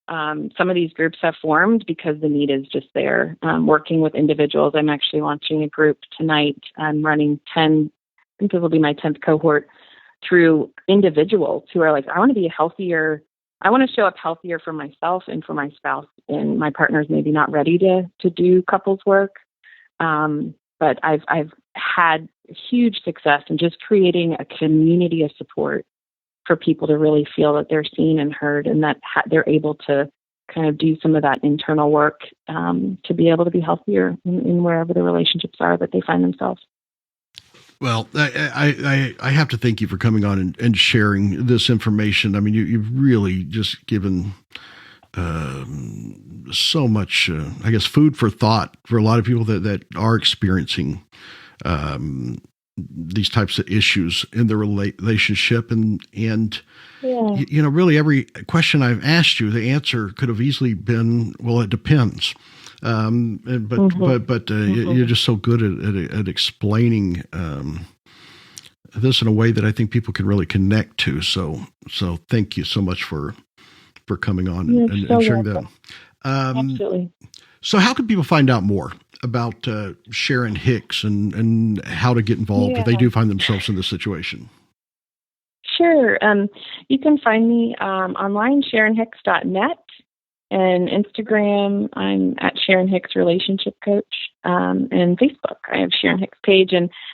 Speaker 3: some of these groups have formed because the need is just there. Working with individuals, I'm actually launching a group tonight. I'm running 10, I think this will be my 10th cohort, through individuals who are like, I want to be healthier. I want to show up healthier for myself and for my spouse, and my partner's maybe not ready to do couples work. But I've had huge success in just creating a community of support for people to really feel that they're seen and heard, and that they're able to kind of do some of that internal work to be able to be healthier in wherever the relationships are that they find themselves.
Speaker 2: Well, I have to thank you for coming on and sharing this information. I mean, you've really just given so much, I guess, food for thought for a lot of people that are experiencing these types of issues in their relationship. And yeah. Really every question I've asked you, the answer could have easily been, well, it depends. But you're just so good at explaining this in a way that I think people can really connect to. So thank you so much for coming on and sharing that.
Speaker 3: Absolutely.
Speaker 2: So how can people find out more about Sharon Hicks and how to get involved if they do find themselves in this situation?
Speaker 3: Sure. You can find me online, SharonHicks.net, and Instagram, I'm at Sharon Hicks Relationship Coach, and Facebook, I have Sharon Hicks page.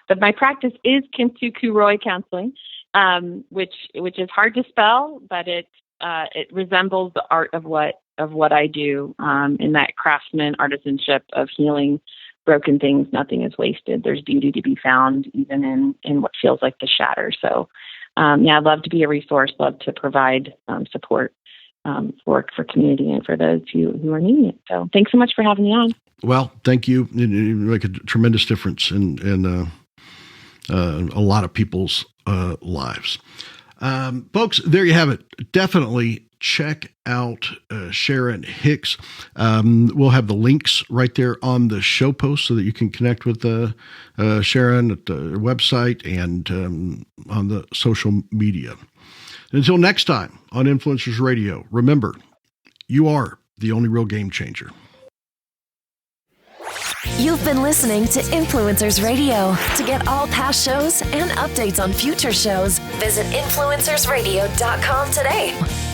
Speaker 3: But my practice is Kintsukuroi Counseling, which is hard to spell, but it resembles the art of what I do, in that craftsman artisanship of healing broken things. Nothing is wasted. There's beauty to be found even in what feels like the shatter. So, I'd love to be a resource, love to provide support for community and for those who are needing it. So thanks so much for having me on.
Speaker 2: Well, thank you. You make a tremendous difference in a lot of people's lives. Folks, there you have it. Definitely check out Sharon Hicks. We'll have the links right there on the show post so that you can connect with Sharon at the website and on the social media. Until next time on Influencers Radio, remember, you are the only real game changer.
Speaker 1: You've been listening to Influencers Radio. To get all past shows and updates on future shows, visit influencersradio.com today.